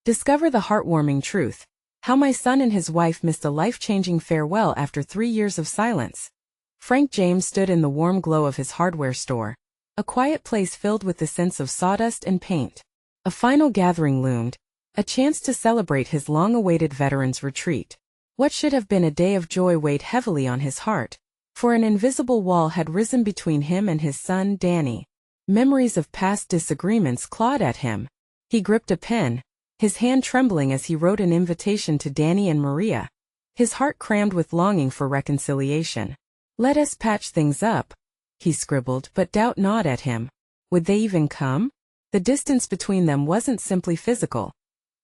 Discover the heartwarming truth. How my son and his wife missed a life-changing farewell after 3 years of silence. Frank James stood in the warm glow of his hardware store, a quiet place filled with the scents of sawdust and paint. A final gathering loomed, a chance to celebrate his long-awaited veterans' retreat. What should have been a day of joy weighed heavily on his heart, for an invisible wall had risen between him and his son, Danny. Memories of past disagreements clawed at him. He gripped a pen, his hand trembling as he wrote an invitation to Danny and Maria, his heart crammed with longing for reconciliation. "Let us patch things up," he scribbled, but doubt gnawed at him. Would they even come? The distance between them wasn't simply physical.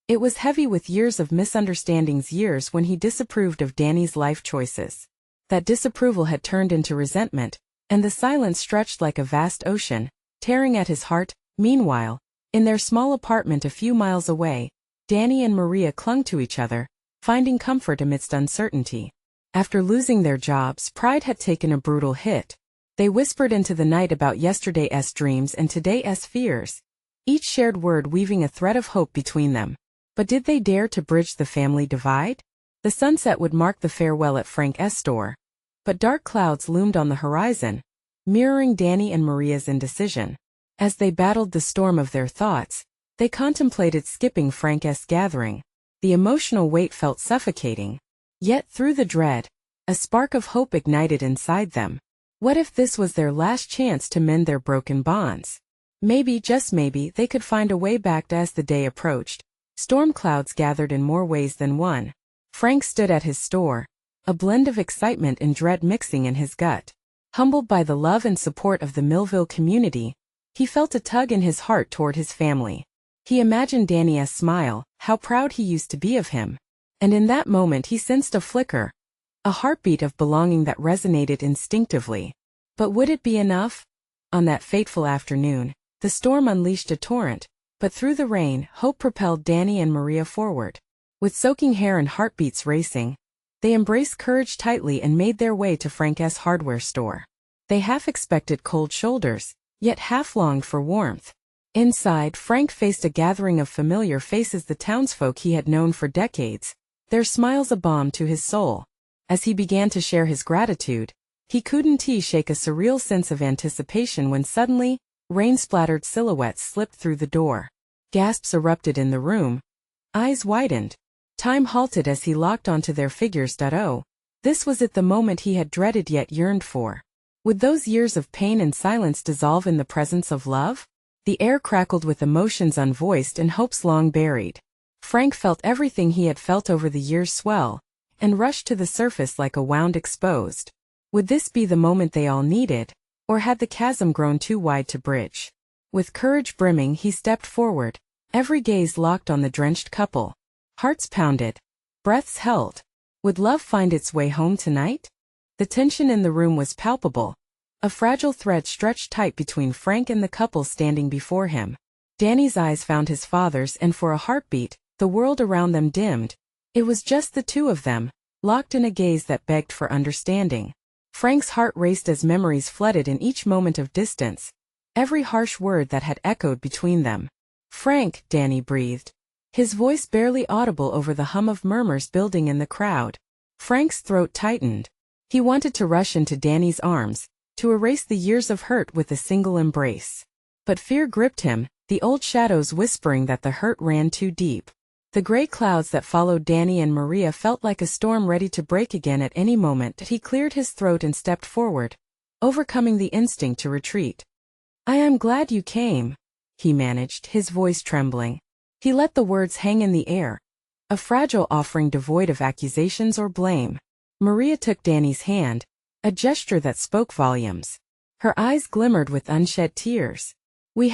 It was heavy with years of misunderstandings, years when he disapproved of Danny's life choices. That disapproval had turned into resentment, and the silence stretched like a vast ocean, tearing at his heart. Meanwhile, in their small apartment a few miles away, Danny and Maria clung to each other, finding comfort amidst uncertainty. After losing their jobs, pride had taken a brutal hit. They whispered into the night about yesterday's dreams and today's fears, each shared word weaving a thread of hope between them. But did they dare to bridge the family divide? The sunset would mark the farewell at Frank's store, but dark clouds loomed on the horizon, mirroring Danny and Maria's indecision. As they battled the storm of their thoughts, they contemplated skipping Frank's gathering. The emotional weight felt suffocating. Yet through the dread, a spark of hope ignited inside them. What if this was their last chance to mend their broken bonds? Maybe, just maybe, they could find a way back. As the day approached, storm clouds gathered in more ways than one. Frank stood at his store, a blend of excitement and dread mixing in his gut. Humbled by the love and support of the Millville community, he felt a tug in his heart toward his family. He imagined Danny's smile, how proud he used to be of him. And in that moment he sensed a flicker, a heartbeat of belonging that resonated instinctively. But would it be enough? On that fateful afternoon, the storm unleashed a torrent, but through the rain, hope propelled Danny and Maria forward. With soaking hair and heartbeats racing, they embraced courage tightly and made their way to Frank's hardware store. They half expected cold shoulders, yet half longed for warmth. Inside, Frank faced a gathering of familiar faces, the townsfolk he had known for decades, their smiles a balm to his soul. As he began to share his gratitude, he couldn't shake a surreal sense of anticipation when suddenly, rain-splattered silhouettes slipped through the door. Gasps erupted in the room. Eyes widened. Time halted as he locked onto their figures. Oh, this was it, the moment he had dreaded yet yearned for. Would those years of pain and silence dissolve in the presence of love? The air crackled with emotions unvoiced and hopes long buried. Frank felt everything he had felt over the years swell, and rushed to the surface like a wound exposed. Would this be the moment they all needed, or had the chasm grown too wide to bridge? With courage brimming, he stepped forward, every gaze locked on the drenched couple. Hearts pounded, breaths held. Would love find its way home tonight? The tension in the room was palpable. A fragile thread stretched tight between Frank and the couple standing before him. Danny's eyes found his father's, and for a heartbeat, the world around them dimmed. It was just the two of them, locked in a gaze that begged for understanding. Frank's heart raced as memories flooded in each moment of distance, every harsh word that had echoed between them. "Frank," Danny breathed, his voice barely audible over the hum of murmurs building in the crowd. Frank's throat tightened. He wanted to rush into Danny's arms, to erase the years of hurt with a single embrace. But fear gripped him, the old shadows whispering that the hurt ran too deep. The gray clouds that followed Danny and Maria felt like a storm ready to break again at any moment. He cleared his throat and stepped forward, overcoming the instinct to retreat. "I am glad you came," he managed, his voice trembling. He let the words hang in the air, a fragile offering devoid of accusations or blame. Maria took Danny's hand, a gesture that spoke volumes. Her eyes glimmered with unshed tears. We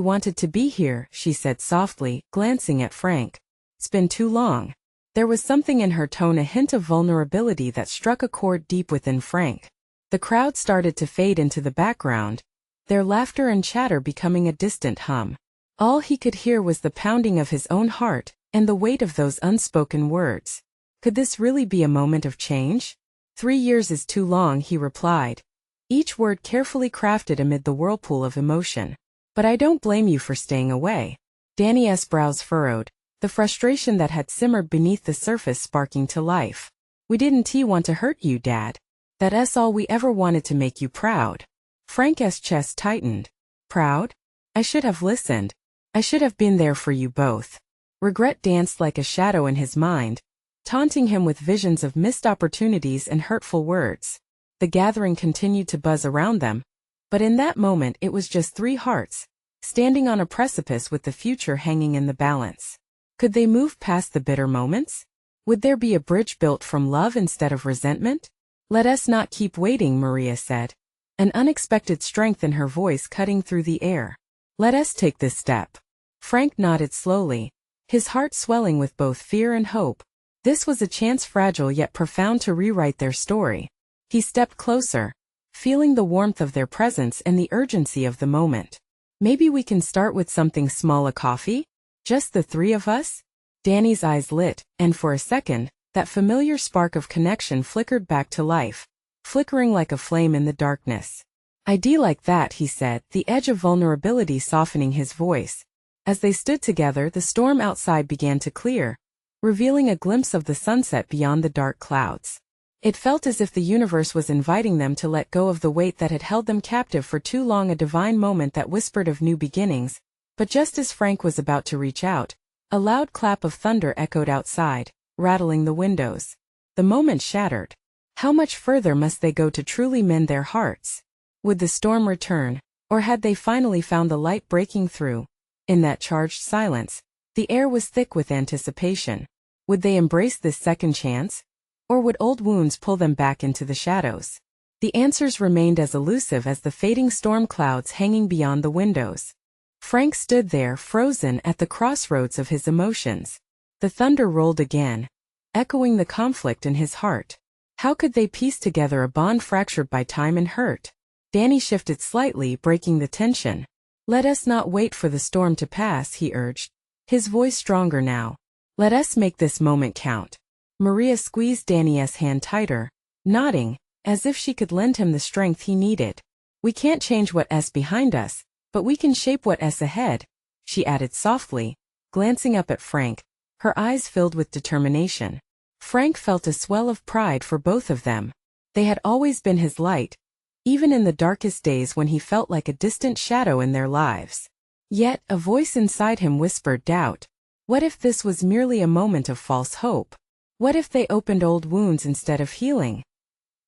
wanted to be here," she said softly, glancing at Frank. "It's been too long." There was something in her tone, a hint of vulnerability that struck a chord deep within Frank. The crowd started to fade into the background, their laughter and chatter becoming a distant hum. All he could hear was the pounding of his own heart, and the weight of those unspoken words. Could this really be a moment of change? 3 years is too long, he replied, each word carefully crafted amid the whirlpool of emotion. But I don't blame you for staying away. Danny's brows furrowed, the frustration that had simmered beneath the surface sparking to life. "We didn't want to hurt you, Dad. That's all we ever wanted, to make you proud." Frank's chest tightened. "Proud? I should have listened. I should have been there for you both." Regret danced like a shadow in his mind, taunting him with visions of missed opportunities and hurtful words. The gathering continued to buzz around them, but in that moment it was just three hearts, standing on a precipice with the future hanging in the balance. Could they move past the bitter moments? Would there be a bridge built from love instead of resentment? "Let us not keep waiting," Maria said, an unexpected strength in her voice cutting through the air. "Let us take this step." Frank nodded slowly, his heart swelling with both fear and hope. This was a chance, fragile yet profound, to rewrite their story. He stepped closer, feeling the warmth of their presence and the urgency of the moment. "Maybe we can start with something small, a coffee? Just the three of us?" Danny's eyes lit, and for a second, that familiar spark of connection flickered back to life, flickering like a flame in the darkness. "I'd like that," he said, the edge of vulnerability softening his voice. As they stood together, the storm outside began to clear, revealing a glimpse of the sunset beyond the dark clouds. It felt as if the universe was inviting them to let go of the weight that had held them captive for too long, a divine moment that whispered of new beginnings. But just as Frank was about to reach out, a loud clap of thunder echoed outside, rattling the windows. The moment shattered. How much further must they go to truly mend their hearts? Would the storm return, or had they finally found the light breaking through? In that charged silence, the air was thick with anticipation. Would they embrace this second chance? Or would old wounds pull them back into the shadows? The answers remained as elusive as the fading storm clouds hanging beyond the windows. Frank stood there, frozen at the crossroads of his emotions. The thunder rolled again, echoing the conflict in his heart. How could they piece together a bond fractured by time and hurt? Danny shifted slightly, breaking the tension. "Let us not wait for the storm to pass," he urged, his voice stronger now. "Let us make this moment count." Maria squeezed Danny's hand tighter, nodding, as if she could lend him the strength he needed. "We can't change what's behind us, but we can shape what's ahead," she added softly, glancing up at Frank, her eyes filled with determination. Frank felt a swell of pride for both of them. They had always been his light, even in the darkest days when he felt like a distant shadow in their lives. Yet, a voice inside him whispered doubt. What if this was merely a moment of false hope? What if they opened old wounds instead of healing?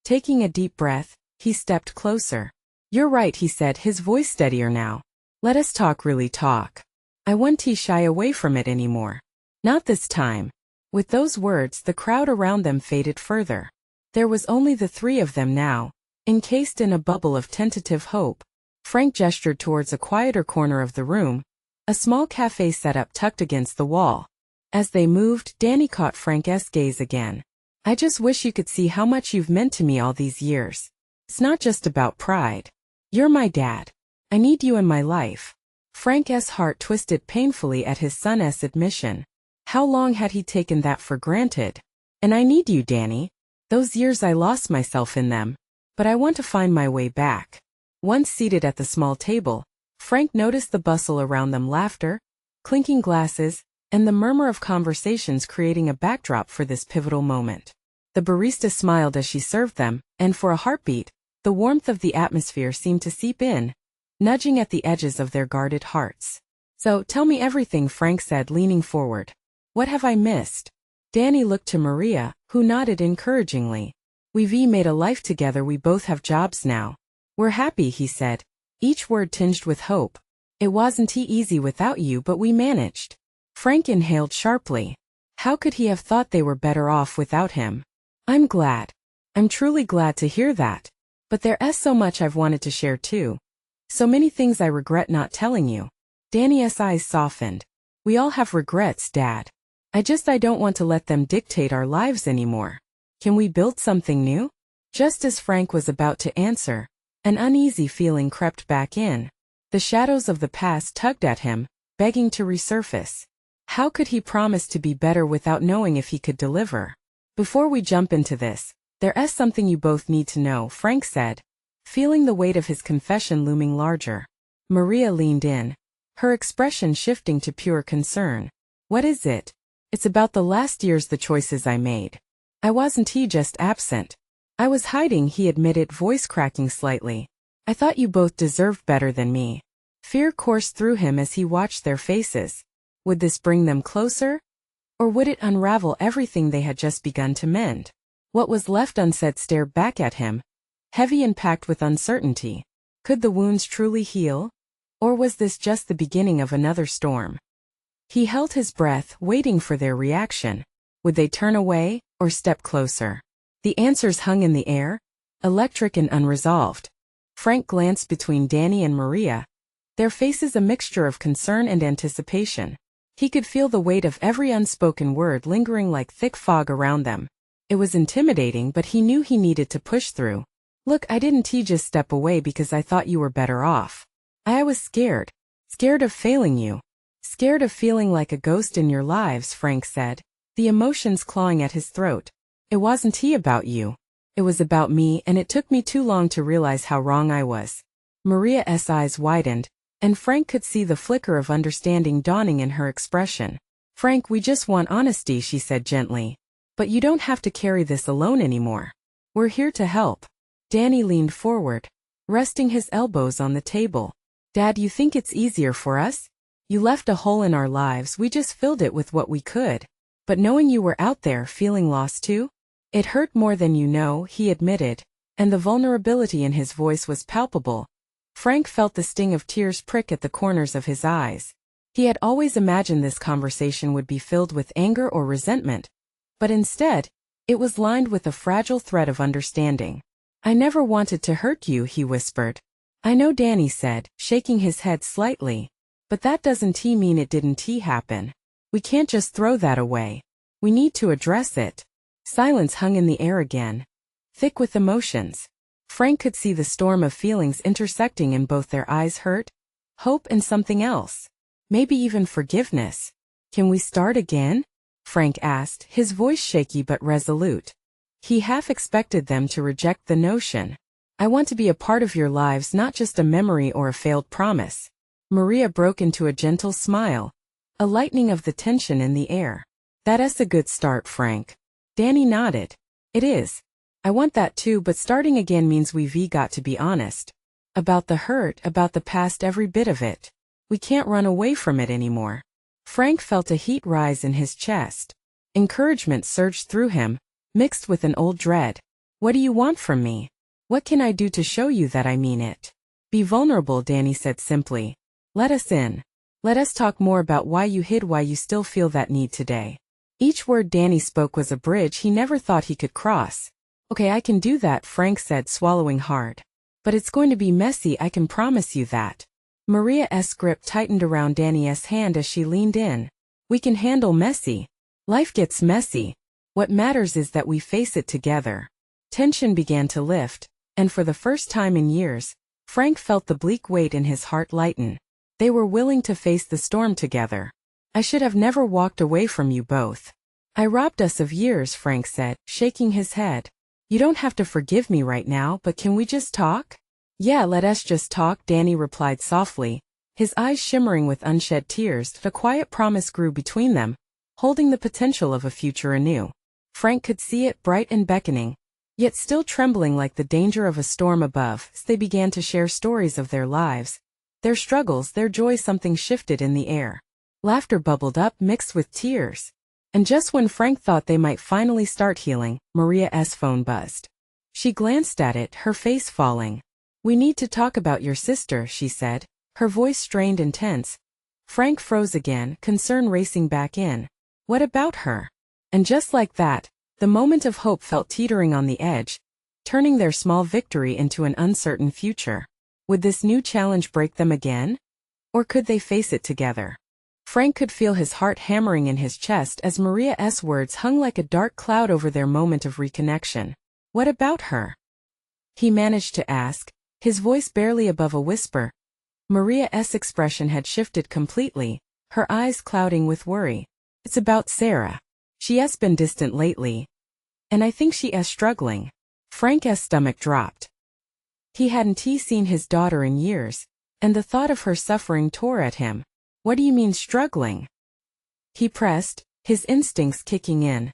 Taking a deep breath, he stepped closer. "You're right," he said, his voice steadier now. "Let us talk, really talk. I won't shy away from it anymore. Not this time." With those words, the crowd around them faded further. There was only the three of them now, encased in a bubble of tentative hope. Frank gestured towards a quieter corner of the room, a small cafe setup tucked against the wall. As they moved, Danny caught Frank's gaze again. "I just wish you could see how much you've meant to me all these years. It's not just about pride. You're my dad. I need you in my life." Frank's heart twisted painfully at his son's admission. How long had he taken that for granted? "And I need you, Danny. Those years I lost myself in them. But I want to find my way back." Once seated at the small table, Frank noticed the bustle around them, laughter, clinking glasses, and the murmur of conversations creating a backdrop for this pivotal moment. The barista smiled as she served them, and for a heartbeat, the warmth of the atmosphere seemed to seep in, nudging at the edges of their guarded hearts. "So, tell me everything," Frank said, leaning forward. "What have I missed?" Danny looked to Maria, who nodded encouragingly. "We've made a life together, we both have jobs now. We're happy," he said, each word tinged with hope. "It wasn't easy without you, but we managed." Frank inhaled sharply. How could he have thought they were better off without him? "I'm glad. I'm truly glad to hear that. But there's so much I've wanted to share too. So many things I regret not telling you." Danny's eyes softened. "We all have regrets, Dad. I don't want to let them dictate our lives anymore. Can we build something new?" Just as Frank was about to answer, an uneasy feeling crept back in. The shadows of the past tugged at him, begging to resurface. How could he promise to be better without knowing if he could deliver? "Before we jump into this, there's something you both need to know," Frank said, feeling the weight of his confession looming larger. Maria leaned in, her expression shifting to pure concern. What is it? It's about the last years, the choices I made. I wasn't just absent. I was hiding, he admitted, voice cracking slightly. I thought you both deserved better than me. Fear coursed through him as he watched their faces. Would this bring them closer? Or would it unravel everything they had just begun to mend? What was left unsaid stared back at him, heavy and packed with uncertainty. Could the wounds truly heal? Or was this just the beginning of another storm? He held his breath, waiting for their reaction. Would they turn away, or step closer? The answers hung in the air, electric and unresolved. Frank glanced between Danny and Maria, their faces a mixture of concern and anticipation. He could feel the weight of every unspoken word lingering like thick fog around them. It was intimidating, but he knew he needed to push through. Look, I didn't just step away because I thought you were better off. I was scared. Scared of failing you. Scared of feeling like a ghost in your lives, Frank said, the emotions clawing at his throat. It wasn't about you. It was about me, and it took me too long to realize how wrong I was. Maria's eyes widened, and Frank could see the flicker of understanding dawning in her expression. Frank, we just want honesty, she said gently. But you don't have to carry this alone anymore. We're here to help. Danny leaned forward, resting his elbows on the table. Dad, you think it's easier for us? You left a hole in our lives, we just filled it with what we could. But knowing you were out there feeling lost too? It hurt more than you know, he admitted, and the vulnerability in his voice was palpable. Frank felt the sting of tears prick at the corners of his eyes. He had always imagined this conversation would be filled with anger or resentment, but instead, it was lined with a fragile thread of understanding. I never wanted to hurt you, he whispered. I know, Danny said, shaking his head slightly, but that doesn't mean it didn't happen. We can't just throw that away. We need to address it. Silence hung in the air again, thick with emotions. Frank could see the storm of feelings intersecting in both their eyes: hurt, hope, and something else. Maybe even forgiveness. Can we start again? Frank asked, his voice shaky but resolute. He half expected them to reject the notion. I want to be a part of your lives, not just a memory or a failed promise. Maria broke into a gentle smile, a lightening of the tension in the air. That's a good start, Frank. Danny nodded. It is. I want that too, but starting again means we've got to be honest. About the hurt, about the past, every bit of it. We can't run away from it anymore. Frank felt a heat rise in his chest. Encouragement surged through him, mixed with an old dread. What do you want from me? What can I do to show you that I mean it? Be vulnerable, Danny said simply. Let us in. Let us talk more about why you hid, why you still feel that need today. Each word Danny spoke was a bridge he never thought he could cross. Okay, I can do that, Frank said, swallowing hard. But it's going to be messy, I can promise you that. Maria's grip tightened around Danny's hand as she leaned in. We can handle messy. Life gets messy. What matters is that we face it together. Tension began to lift, and for the first time in years, Frank felt the bleak weight in his heart lighten. They were willing to face the storm together. I should have never walked away from you both. I robbed us of years, Frank said, shaking his head. You don't have to forgive me right now, but can we just talk? Yeah, let us just talk, Danny replied softly, his eyes shimmering with unshed tears. A quiet promise grew between them, holding the potential of a future anew. Frank could see it, bright and beckoning, yet still trembling like the danger of a storm above. As they began to share stories of their lives, their struggles, their joy, something shifted in the air. Laughter bubbled up, mixed with tears. And just when Frank thought they might finally start healing, Maria's phone buzzed. She glanced at it, her face falling. We need to talk about your sister, she said, her voice strained and tense. Frank froze again, concern racing back in. What about her? And just like that, the moment of hope felt teetering on the edge, turning their small victory into an uncertain future. Would this new challenge break them again? Or could they face it together? Frank could feel his heart hammering in his chest as Maria's words hung like a dark cloud over their moment of reconnection. What about her? He managed to ask, his voice barely above a whisper. Maria's expression had shifted completely, her eyes clouding with worry. It's about Sarah. She has been distant lately. And I think she is struggling. Frank's stomach dropped. He hadn't seen his daughter in years, and the thought of her suffering tore at him. What do you mean struggling? he pressed, his instincts kicking in.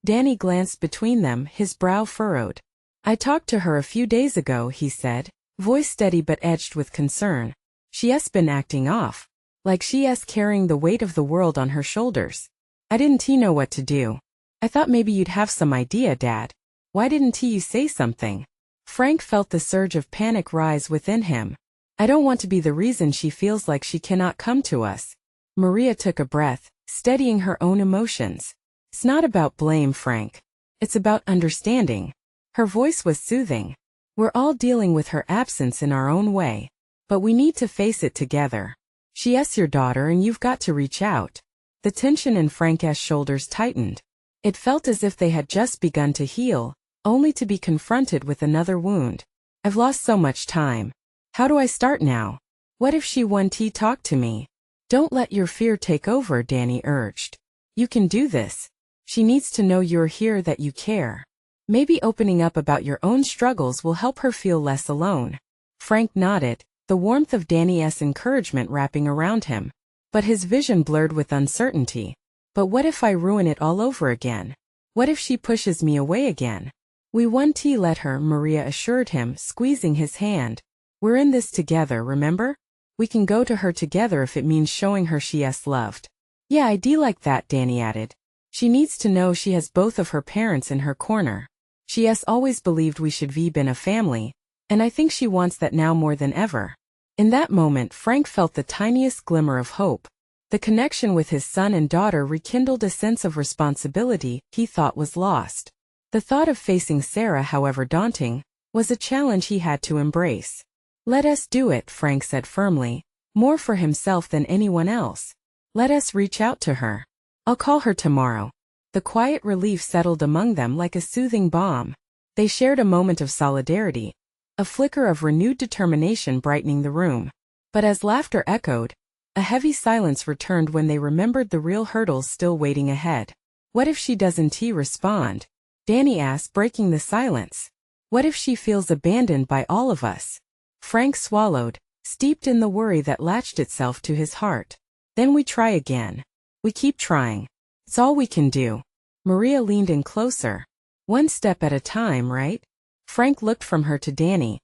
Danny glanced between them, his brow furrowed. I talked to her a few days ago, he said, voice steady but edged with concern. She's been acting off. Like she's carrying the weight of the world on her shoulders. I didn't know what to do. I thought maybe you'd have some idea, Dad. Why didn't you say something? Frank felt the surge of panic rise within him. I don't want to be the reason she feels like she cannot come to us. Maria took a breath, steadying her own emotions. It's not about blame, Frank. It's about understanding. Her voice was soothing. We're all dealing with her absence in our own way. But we need to face it together. She's your daughter and you've got to reach out. The tension in Frank's shoulders tightened. It felt as if they had just begun to heal, only to be confronted with another wound. I've lost so much time. How do I start now? What if she won't talk to me? Don't let your fear take over, Danny urged. You can do this. She needs to know you're here, that you care. Maybe opening up about your own struggles will help her feel less alone. Frank nodded, the warmth of Danny's encouragement wrapping around him. But his vision blurred with uncertainty. But what if I ruin it all over again? What if she pushes me away again? We won't let her, Maria assured him, squeezing his hand. We're in this together, remember? We can go to her together if it means showing her she's loved. Yeah, I'd like that, Danny added. She needs to know she has both of her parents in her corner. She's always believed we should be been a family, and I think she wants that now more than ever. In that moment, Frank felt the tiniest glimmer of hope. The connection with his son and daughter rekindled a sense of responsibility he thought was lost. The thought of facing Sarah, however daunting, was a challenge he had to embrace. Let us do it, Frank said firmly, more for himself than anyone else. Let us reach out to her. I'll call her tomorrow. The quiet relief settled among them like a soothing balm. They shared a moment of solidarity, a flicker of renewed determination brightening the room. But as laughter echoed, a heavy silence returned when they remembered the real hurdles still waiting ahead. What if she doesn't respond? Danny asked, breaking the silence. What if she feels abandoned by all of us? Frank swallowed, steeped in the worry that latched itself to his heart. Then we try again. We keep trying. It's all we can do. Maria leaned in closer. One step at a time, right? Frank looked from her to Danny,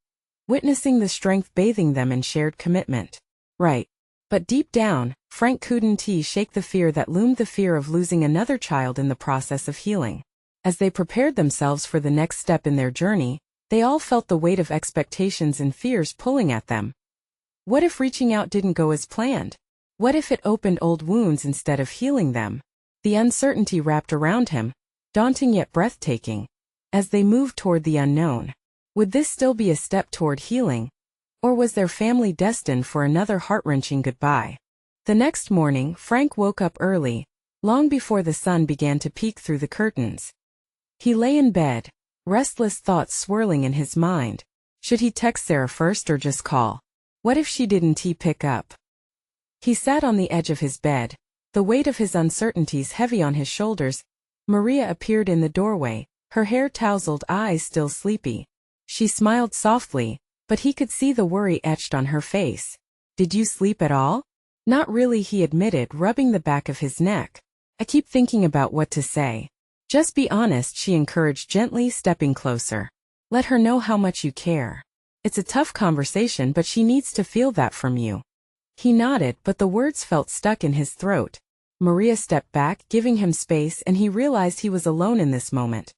witnessing the strength bathing them in shared commitment. Right. But deep down, Frank couldn't shake the fear that loomed, the fear of losing another child in the process of healing. As they prepared themselves for the next step in their journey, they all felt the weight of expectations and fears pulling at them. What if reaching out didn't go as planned? What if it opened old wounds instead of healing them? The uncertainty wrapped around him, daunting yet breathtaking. As they moved toward the unknown, would this still be a step toward healing? Or was their family destined for another heart-wrenching goodbye? The next morning, Frank woke up early, long before the sun began to peek through the curtains. He lay in bed, restless thoughts swirling in his mind. Should he text Sarah first or just call? What if she didn't pick up? He sat on the edge of his bed, the weight of his uncertainties heavy on his shoulders. Maria appeared in the doorway, her hair tousled, eyes still sleepy. She smiled softly, but he could see the worry etched on her face. Did you sleep at all? Not really, he admitted, rubbing the back of his neck. I keep thinking about what to say. Just be honest, she encouraged gently, stepping closer. Let her know how much you care. It's a tough conversation, but she needs to feel that from you. He nodded, but the words felt stuck in his throat. Maria stepped back, giving him space, and he realized he was alone in this moment.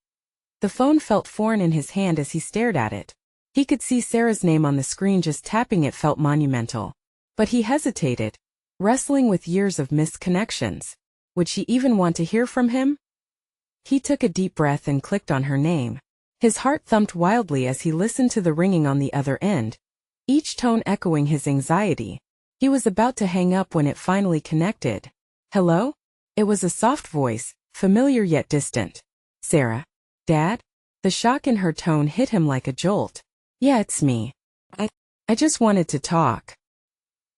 The phone felt foreign in his hand as he stared at it. He could see Sarah's name on the screen, just tapping it felt monumental. But he hesitated, wrestling with years of missed connections. Would she even want to hear from him? He took a deep breath and clicked on her name. His heart thumped wildly as he listened to the ringing on the other end, each tone echoing his anxiety. He was about to hang up when it finally connected. Hello? It was a soft voice, familiar yet distant. Sarah? Dad? The shock in her tone hit him like a jolt. Yeah, it's me. I just wanted to talk.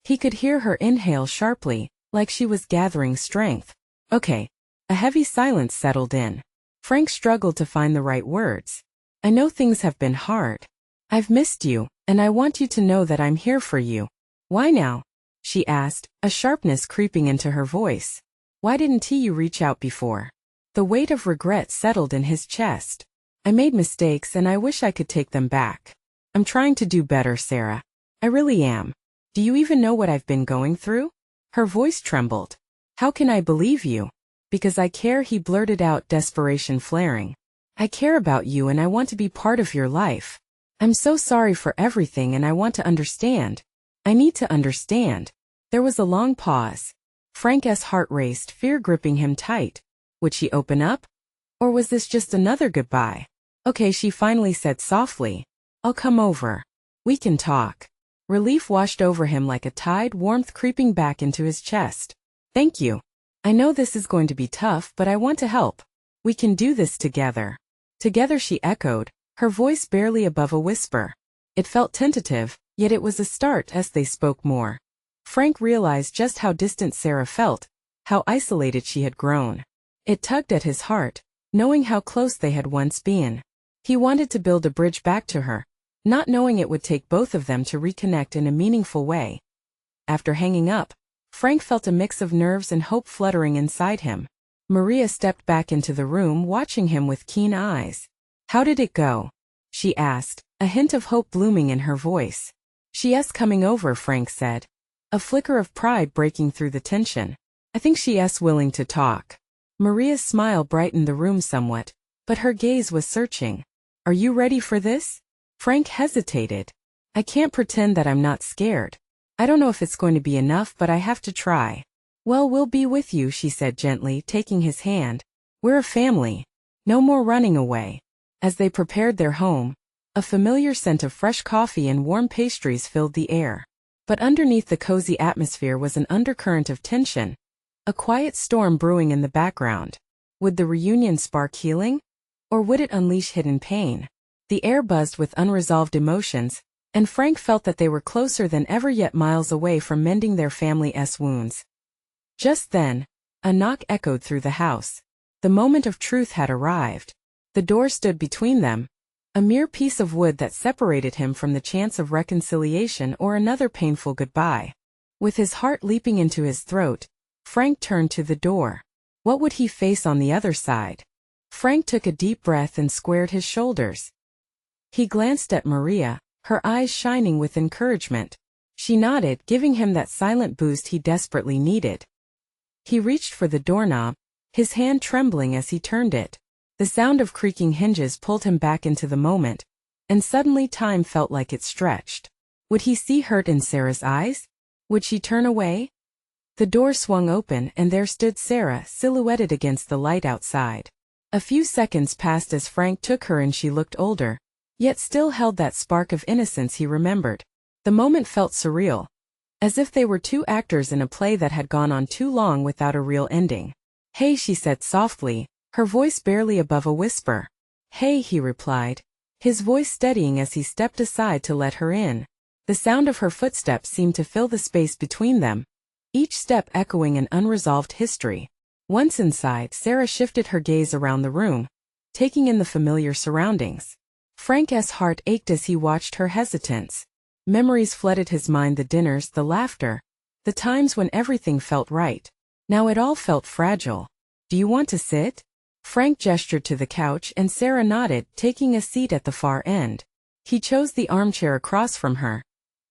He could hear her inhale sharply, like she was gathering strength. Okay. A heavy silence settled in. Frank struggled to find the right words. I know things have been hard. I've missed you, and I want you to know that I'm here for you. Why now? She asked, a sharpness creeping into her voice. Why didn't you reach out before? The weight of regret settled in his chest. I made mistakes and I wish I could take them back. I'm trying to do better, Sarah. I really am. Do you even know what I've been going through? Her voice trembled. How can I believe you? Because I care, he blurted out, desperation flaring. I care about you and I want to be part of your life. I'm so sorry for everything and I want to understand. I need to understand. There was a long pause. Frank's heart raced, fear gripping him tight. Would she open up? Or was this just another goodbye? Okay, she finally said softly. I'll come over. We can talk. Relief washed over him like a tide, warmth creeping back into his chest. Thank you. I know this is going to be tough, but I want to help. We can do this together. Together, she echoed, her voice barely above a whisper. It felt tentative, yet it was a start as they spoke more. Frank realized just how distant Sarah felt, how isolated she had grown. It tugged at his heart, knowing how close they had once been. He wanted to build a bridge back to her, not knowing it would take both of them to reconnect in a meaningful way. After hanging up, Frank felt a mix of nerves and hope fluttering inside him. Maria stepped back into the room, watching him with keen eyes. How did it go? She asked, a hint of hope blooming in her voice. She's coming over, Frank said, a flicker of pride breaking through the tension. I think she's willing to talk. Maria's smile brightened the room somewhat, but her gaze was searching. Are you ready for this? Frank hesitated. I can't pretend that I'm not scared. I don't know if it's going to be enough, but I have to try. Well, we'll be with you, she said gently, taking his hand. We're a family. No more running away. As they prepared their home, a familiar scent of fresh coffee and warm pastries filled the air. But underneath the cozy atmosphere was an undercurrent of tension, a quiet storm brewing in the background. Would the reunion spark healing? Or would it unleash hidden pain? The air buzzed with unresolved emotions, and Frank felt that they were closer than ever, yet miles away from mending their family's wounds. Just then, a knock echoed through the house. The moment of truth had arrived. The door stood between them, a mere piece of wood that separated him from the chance of reconciliation or another painful goodbye. With his heart leaping into his throat, Frank turned to the door. What would he face on the other side? Frank took a deep breath and squared his shoulders. He glanced at Maria, her eyes shining with encouragement. She nodded, giving him that silent boost he desperately needed. He reached for the doorknob, his hand trembling as he turned it. The sound of creaking hinges pulled him back into the moment, and suddenly time felt like it stretched. Would he see hurt in Sarah's eyes? Would she turn away? The door swung open and there stood Sarah, silhouetted against the light outside. A few seconds passed as Frank took her and she looked older, yet still held that spark of innocence he remembered. The moment felt surreal, as if they were two actors in a play that had gone on too long without a real ending. Hey, she said softly, her voice barely above a whisper. Hey, he replied, his voice steadying as he stepped aside to let her in. The sound of her footsteps seemed to fill the space between them, each step echoing an unresolved history. Once inside, Sarah shifted her gaze around the room, taking in the familiar surroundings. Frank's heart ached as he watched her hesitance. Memories flooded his mind, the dinners, the laughter, the times when everything felt right. Now it all felt fragile. Do you want to sit? Frank gestured to the couch and Sarah nodded, taking a seat at the far end. He chose the armchair across from her,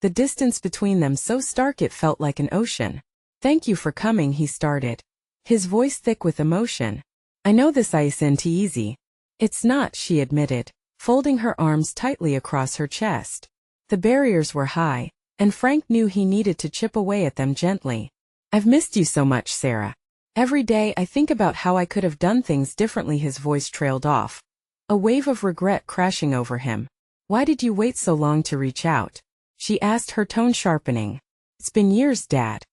the distance between them so stark it felt like an ocean. Thank you for coming, he started, his voice thick with emotion. I know this isn't easy. It's not, she admitted, folding her arms tightly across her chest. The barriers were high, and Frank knew he needed to chip away at them gently. I've missed you so much, Sarah. Every day I think about how I could have done things differently. His voice trailed off, a wave of regret crashing over him. Why did you wait so long to reach out? She asked, her tone sharpening. It's been years, Dad.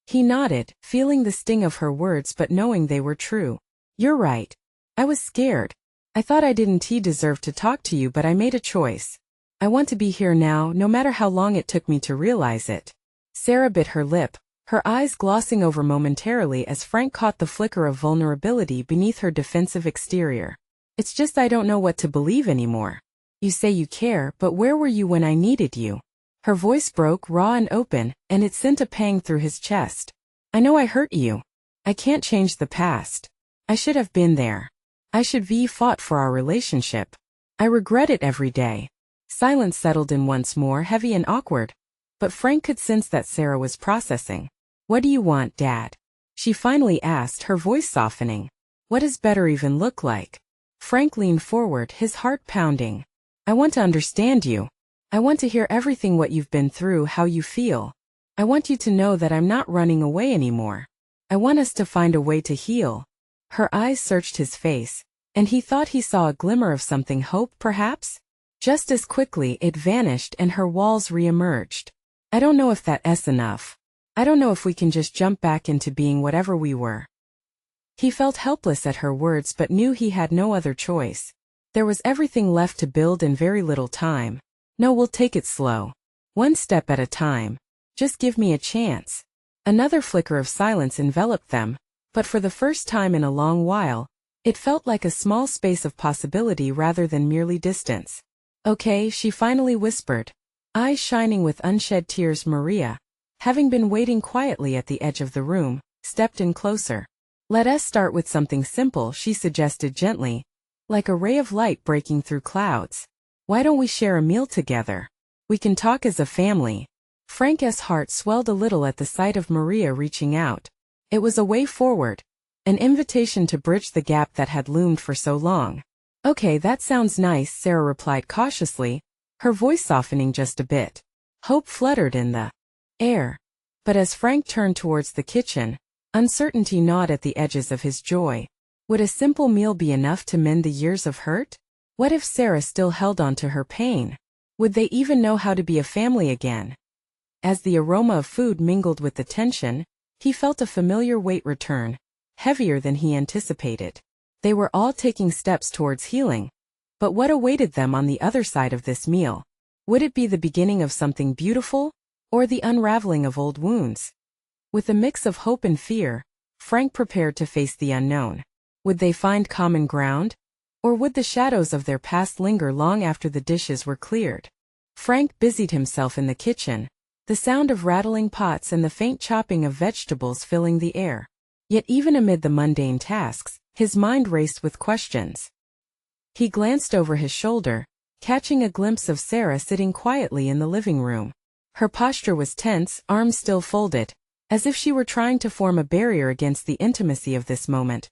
He nodded, feeling the sting of her words but knowing they were true. You're right. I was scared. I thought I didn't deserve to talk to you, but I made a choice. I want to be here now, no matter how long it took me to realize it. Sarah bit her lip, her eyes glossing over momentarily as Frank caught the flicker of vulnerability beneath her defensive exterior. It's just I don't know what to believe anymore. You say you care, but where were you when I needed you? Her voice broke, raw and open, and it sent a pang through his chest. I know I hurt you. I can't change the past. I should have been there. I should have fought for our relationship. I regret it every day. Silence settled in once more, heavy and awkward. But Frank could sense that Sarah was processing. What do you want, Dad? She finally asked, her voice softening. What does better even look like? Frank leaned forward, his heart pounding. I want to understand you. I want to hear everything what you've been through, how you feel. I want you to know that I'm not running away anymore. I want us to find a way to heal. Her eyes searched his face, and he thought he saw a glimmer of something, hope perhaps? Just as quickly it vanished and her walls re-emerged. I don't know if that's enough. I don't know if we can just jump back into being whatever we were. He felt helpless at her words but knew he had no other choice. There was everything left to build and very little time. No, we'll take it slow. One step at a time. Just give me a chance. Another flicker of silence enveloped them, but for the first time in a long while, it felt like a small space of possibility rather than merely distance. Okay, she finally whispered, eyes shining with unshed tears. Maria, having been waiting quietly at the edge of the room, stepped in closer. Let us start with something simple, she suggested gently, like a ray of light breaking through clouds. Why don't we share a meal together? We can talk as a family. Frank's heart swelled a little at the sight of Maria reaching out. It was a way forward, an invitation to bridge the gap that had loomed for so long. Okay, that sounds nice, Sarah replied cautiously, her voice softening just a bit. Hope fluttered in the air. But as Frank turned towards the kitchen, uncertainty gnawed at the edges of his joy. Would a simple meal be enough to mend the years of hurt? What if Sarah still held on to her pain? Would they even know how to be a family again? As the aroma of food mingled with the tension, he felt a familiar weight return, heavier than he anticipated. They were all taking steps towards healing. But what awaited them on the other side of this meal? Would it be the beginning of something beautiful, or the unraveling of old wounds? With a mix of hope and fear, Frank prepared to face the unknown. Would they find common ground? Or would the shadows of their past linger long after the dishes were cleared? Frank busied himself in the kitchen, the sound of rattling pots and the faint chopping of vegetables filling the air. Yet even amid the mundane tasks, his mind raced with questions. He glanced over his shoulder, catching a glimpse of Sarah sitting quietly in the living room. Her posture was tense, arms still folded, as if she were trying to form a barrier against the intimacy of this moment.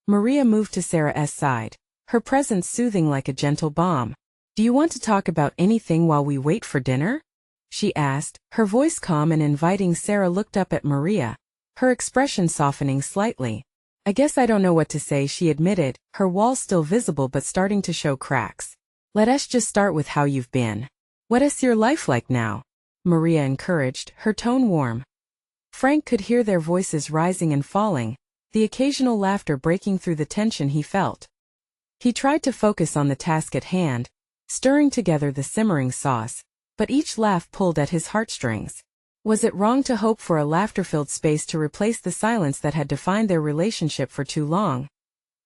Maria moved to Sarah's side, her presence soothing like a gentle balm. Do you want to talk about anything while we wait for dinner? She asked, her voice calm and inviting. Sarah looked up at Maria, her expression softening slightly. I guess I don't know what to say, she admitted, her walls still visible but starting to show cracks. Let us just start with how you've been. What is your life like now? Maria encouraged, her tone warm. Frank could hear their voices rising and falling, the occasional laughter breaking through the tension he felt. He tried to focus on the task at hand, stirring together the simmering sauce, but each laugh pulled at his heartstrings. Was it wrong to hope for a laughter-filled space to replace the silence that had defined their relationship for too long?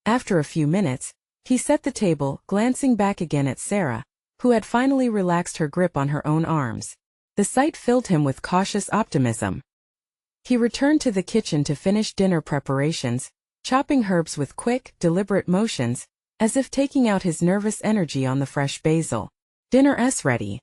After a few minutes, he set the table, glancing back again at Sarah, who had finally relaxed her grip on her own arms. The sight filled him with cautious optimism. He returned to the kitchen to finish dinner preparations, chopping herbs with quick, deliberate motions, as if taking out his nervous energy on the fresh basil. Dinner's ready,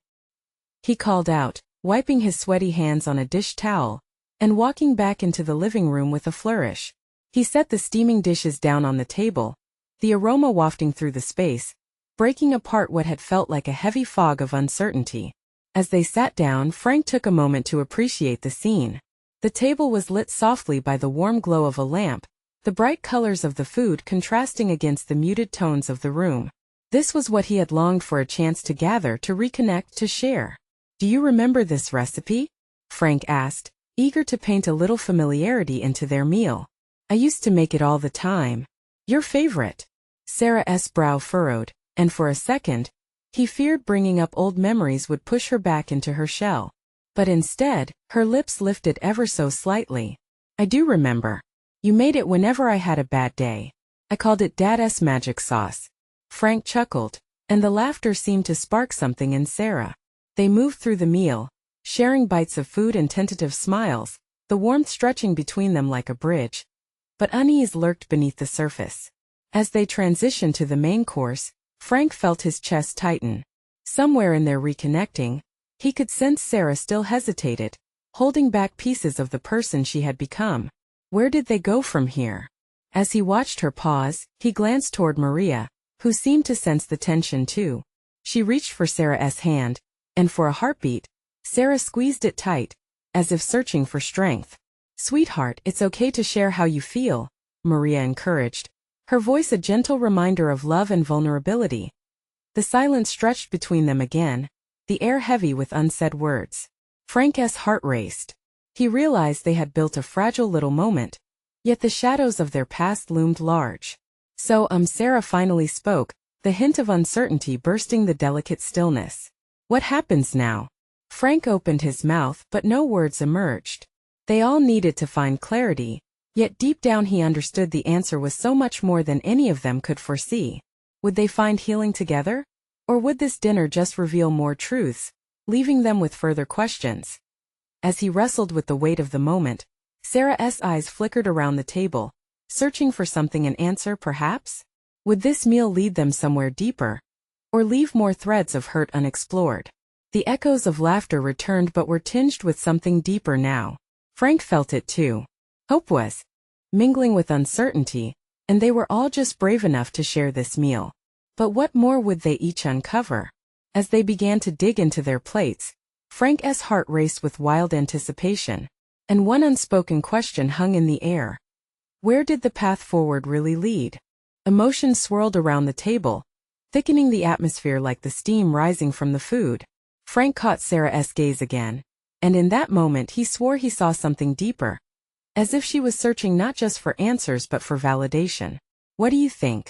he called out, wiping his sweaty hands on a dish towel, and walking back into the living room with a flourish. He set the steaming dishes down on the table, the aroma wafting through the space, breaking apart what had felt like a heavy fog of uncertainty. As they sat down, Frank took a moment to appreciate the scene. The table was lit softly by the warm glow of a lamp, the bright colors of the food contrasting against the muted tones of the room. This was what he had longed for, a chance to gather, to reconnect, to share. Do you remember this recipe? Frank asked, eager to paint a little familiarity into their meal. I used to make it all the time. Your favorite? Sarah's brow furrowed, and for a second, he feared bringing up old memories would push her back into her shell. But instead, her lips lifted ever so slightly. I do remember. You made it whenever I had a bad day. I called it Dad's magic sauce. Frank chuckled, and the laughter seemed to spark something in Sarah. They moved through the meal, sharing bites of food and tentative smiles, the warmth stretching between them like a bridge. but unease lurked beneath the surface. As they transitioned to the main course, Frank felt his chest tighten. Somewhere in their reconnecting, he could sense Sarah still hesitated, holding back pieces of the person she had become. Where did they go from here? As he watched her pause, he glanced toward Maria, who seemed to sense the tension too. She reached for Sarah's hand, and for a heartbeat, Sarah squeezed it tight, as if searching for strength. "Sweetheart, it's okay to share how you feel," Maria encouraged, her voice a gentle reminder of love and vulnerability. The silence stretched between them again, the air heavy with unsaid words. Frank's heart raced. He realized they had built a fragile little moment, yet the shadows of their past loomed large. "So, Sarah finally spoke, the hint of uncertainty bursting the delicate stillness. "What happens now?" Frank opened his mouth, but no words emerged. They all needed to find clarity, yet deep down he understood the answer was so much more than any of them could foresee. Would they find healing together? Or would this dinner just reveal more truths, leaving them with further questions? As he wrestled with the weight of the moment, Sarah's eyes flickered around the table, searching for something, an answer perhaps? Would this meal lead them somewhere deeper? Or leave more threads of hurt unexplored? The echoes of laughter returned but were tinged with something deeper now. Frank felt it too. Hope was mingling with uncertainty, and they were all just brave enough to share this meal. But what more would they each uncover? As they began to dig into their plates, Frank's heart raced with wild anticipation, and one unspoken question hung in the air. Where did the path forward really lead? Emotions swirled around the table, thickening the atmosphere like the steam rising from the food. Frank caught Sarah's gaze again, and in that moment he swore he saw something deeper, as if she was searching not just for answers but for validation. "What do you think?"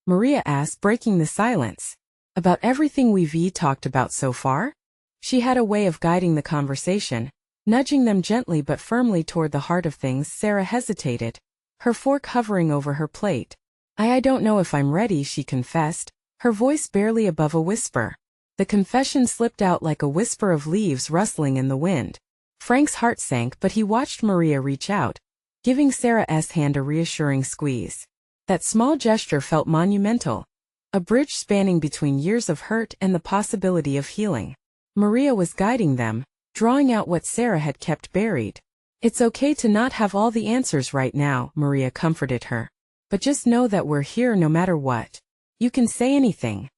Maria asked, breaking the silence. "About everything we've talked about so far?" She had a way of guiding the conversation, nudging them gently but firmly toward the heart of things. Sarah hesitated, her fork hovering over her plate. I don't know if I'm ready," she confessed, her voice barely above a whisper. The confession slipped out like a whisper of leaves rustling in the wind. Frank's heart sank, but he watched Maria reach out, giving Sarah's hand a reassuring squeeze. That small gesture felt monumental, a bridge spanning between years of hurt and the possibility of healing. Maria was guiding them, drawing out what Sarah had kept buried. "It's okay to not have all the answers right now," Maria comforted her. "But just know that we're here no matter what. You can say anything."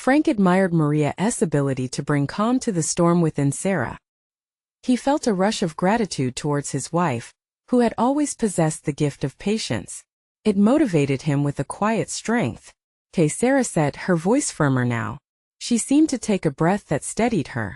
Frank admired Maria's ability to bring calm to the storm within Sarah. He felt a rush of gratitude towards his wife, who had always possessed the gift of patience. It motivated him with a quiet strength. "'Kay," Sarah said, her voice firmer now. She seemed to take a breath that steadied her.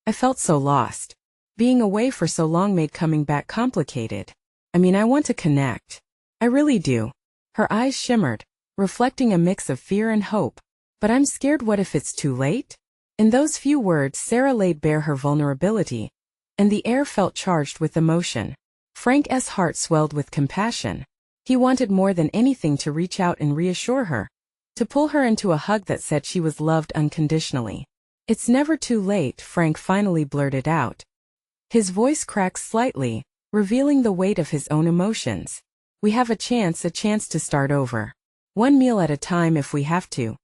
"I felt so lost. Being away for so long made coming back complicated. I want to connect. I really do." Her eyes shimmered, reflecting a mix of fear and hope. "But I'm scared, what if it's too late?" In those few words Sarah laid bare her vulnerability, and the air felt charged with emotion. Frank's heart swelled with compassion. He wanted more than anything to reach out and reassure her, to pull her into a hug that said she was loved unconditionally. "It's never too late," Frank finally blurted out. His voice cracked slightly, revealing the weight of his own emotions. "We have a chance to start over. One meal at a time if we have to."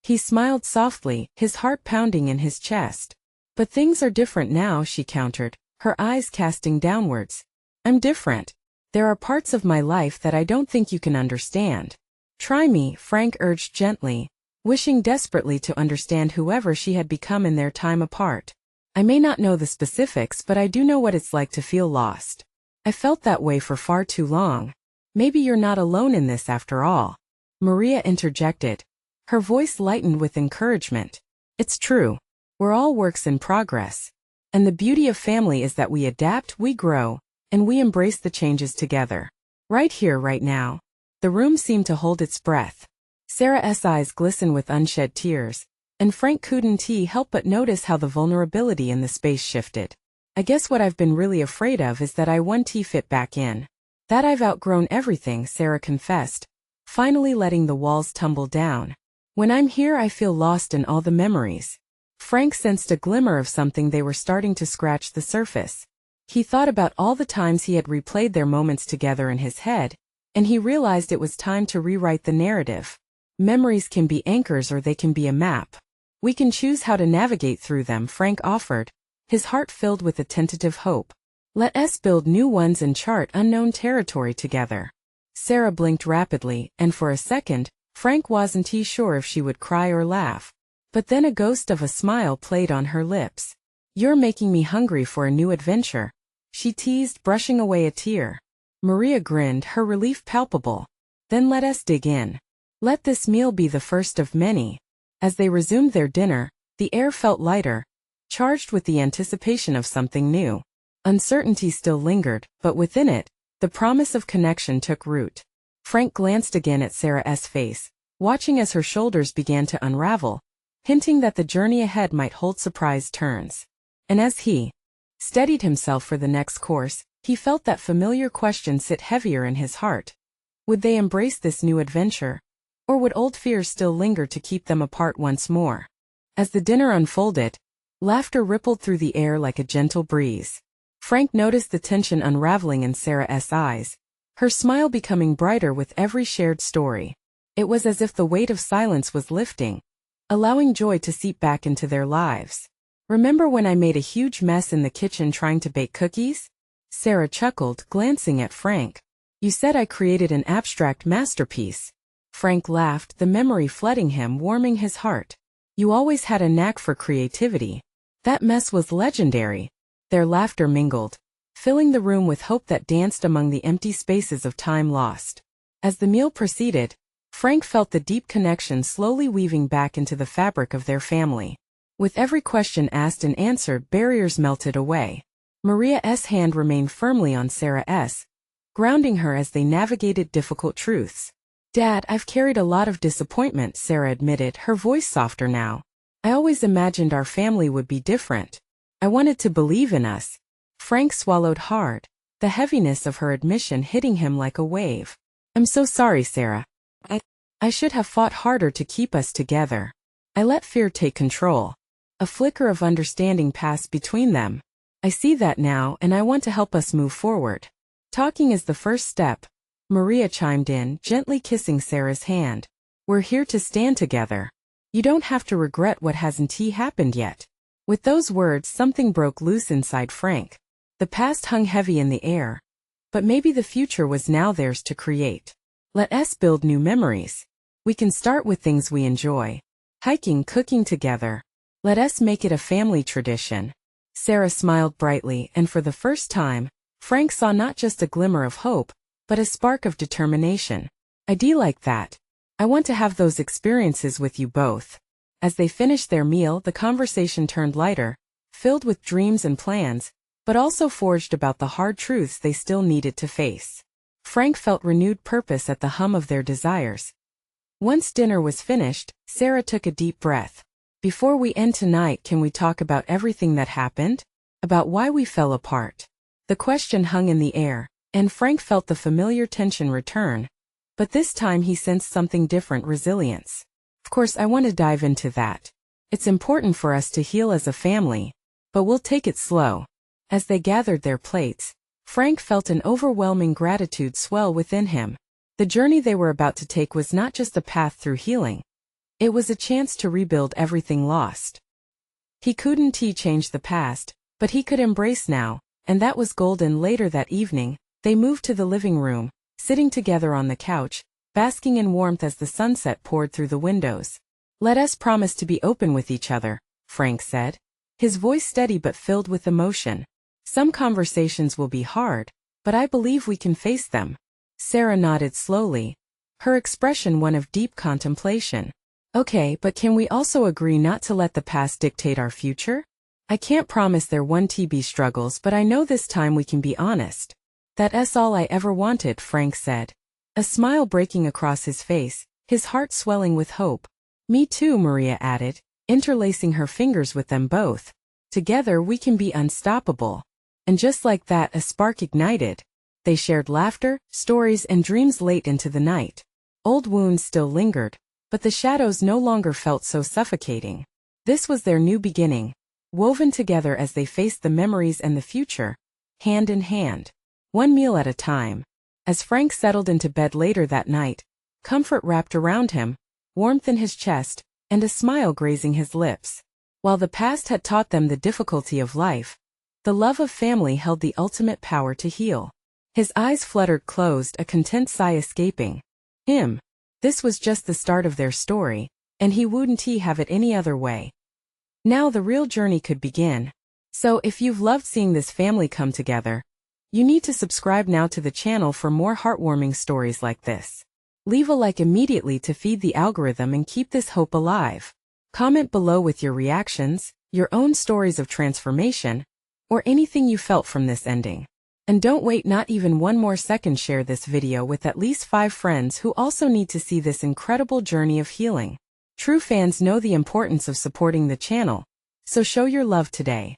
He smiled softly, his heart pounding in his chest. "But things are different now," she countered, her eyes casting downwards. "I'm different. There are parts of my life that I don't think you can understand." "Try me," Frank urged gently, wishing desperately to understand whoever she had become in their time apart. "I may not know the specifics, but I do know what it's like to feel lost. I felt that way for far too long. Maybe you're not alone in this after all." Maria interjected, her voice lightened with encouragement. "It's true. We're all works in progress. And the beauty of family is that we adapt, we grow, and we embrace the changes together. Right here, right now." The room seemed to hold its breath. Sarah's eyes glistened with unshed tears, and Frank couldn't help but notice how the vulnerability in the space shifted. "I guess what I've been really afraid of is that I won't fit back in. That I've outgrown everything," Sarah confessed, finally letting the walls tumble down. "When I'm here I feel lost in all the memories." Frank sensed a glimmer of something. They were starting to scratch the surface. He thought about all the times he had replayed their moments together in his head, and he realized it was time to rewrite the narrative. Memories can be anchors or they can be a map. We can choose how to navigate through them, Frank offered, his heart filled with a tentative hope. Let us build new ones and chart unknown territory together. Sarah blinked rapidly, and for a second, Frank wasn't sure if she would cry or laugh. But then a ghost of a smile played on her lips. You're making me hungry for a new adventure, she teased, brushing away a tear. Maria grinned, her relief palpable. Then let us dig in. Let this meal be the first of many. As they resumed their dinner, the air felt lighter, charged with the anticipation of something new. Uncertainty still lingered, but within it, the promise of connection took root. Frank glanced again at Sarah's face, watching as her shoulders began to unravel, hinting that the journey ahead might hold surprise turns. And as he steadied himself for the next course, he felt that familiar question sit heavier in his heart. Would they embrace this new adventure? Or would old fears still linger to keep them apart once more? As the dinner unfolded, laughter rippled through the air like a gentle breeze. Frank noticed the tension unraveling in Sarah's eyes, her smile becoming brighter with every shared story. It was as if the weight of silence was lifting, allowing joy to seep back into their lives. Remember when I made a huge mess in the kitchen trying to bake cookies? Sarah chuckled, glancing at Frank. You said I created an abstract masterpiece. Frank laughed, the memory flooding him, warming his heart. You always had a knack for creativity. That mess was legendary. Their laughter mingled, filling the room with hope that danced among the empty spaces of time lost. As the meal proceeded, Frank felt the deep connection slowly weaving back into the fabric of their family. With every question asked and answered, barriers melted away. Maria's hand remained firmly on Sarah's, grounding her as they navigated difficult truths. Dad, I've carried a lot of disappointment, Sarah admitted, her voice softer now. I always imagined our family would be different. I wanted to believe in us. Frank swallowed hard, the heaviness of her admission hitting him like a wave. I'm so sorry, Sarah. I should have fought harder to keep us together. I let fear take control. A flicker of understanding passed between them. I see that now, and I want to help us move forward. Talking is the first step, Maria chimed in, gently kissing Sarah's hand. We're here to stand together. You don't have to regret what hasn't happened yet. With those words, something broke loose inside Frank. The past hung heavy in the air, but maybe the future was now theirs to create. Let us build new memories. We can start with things we enjoy. Hiking, cooking together. Let us make it a family tradition. Sarah smiled brightly, and for the first time, Frank saw not just a glimmer of hope, but a spark of determination. I'd like that. I want to have those experiences with you both. As they finished their meal, the conversation turned lighter, filled with dreams and plans, but also forged about the hard truths they still needed to face. Frank felt renewed purpose at the hum of their desires. Once dinner was finished, Sarah took a deep breath. Before we end tonight, can we talk about everything that happened? About why we fell apart? The question hung in the air, and Frank felt the familiar tension return. But this time he sensed something different, resilience. Of course, I want to dive into that. It's important for us to heal as a family, but we'll take it slow. As they gathered their plates, Frank felt an overwhelming gratitude swell within him. The journey they were about to take was not just a path through healing. It was a chance to rebuild everything lost. He couldn't change the past, but he could embrace now, and that was golden. Later that evening, they moved to the living room, sitting together on the couch, basking in warmth as the sunset poured through the windows. Let us promise to be open with each other, Frank said, his voice steady but filled with emotion. Some conversations will be hard, but I believe we can face them. Sarah nodded slowly, her expression one of deep contemplation. Okay, but can we also agree not to let the past dictate our future? I can't promise there won't be struggles, but I know this time we can be honest. That's all I ever wanted, Frank said, a smile breaking across his face, his heart swelling with hope. Me too, Maria added, interlacing her fingers with them both. Together we can be unstoppable. And just like that, a spark ignited. They shared laughter, stories, and dreams late into the night. Old wounds still lingered, but the shadows no longer felt so suffocating. This was their new beginning, woven together as they faced the memories and the future, hand in hand, one meal at a time. As Frank settled into bed later that night, comfort wrapped around him, warmth in his chest, and a smile grazing his lips. While the past had taught them the difficulty of life, the love of family held the ultimate power to heal. His eyes fluttered closed, a content sigh escaping him. This was just the start of their story, and he wouldn't have it any other way. Now the real journey could begin. So if you've loved seeing this family come together, you need to subscribe now to the channel for more heartwarming stories like this. Leave a like immediately to feed the algorithm and keep this hope alive. Comment below with your reactions, your own stories of transformation, or anything you felt from this ending. And don't wait not even one more second, share this video with at least 5 friends who also need to see this incredible journey of healing. True fans know the importance of supporting the channel, so show your love today.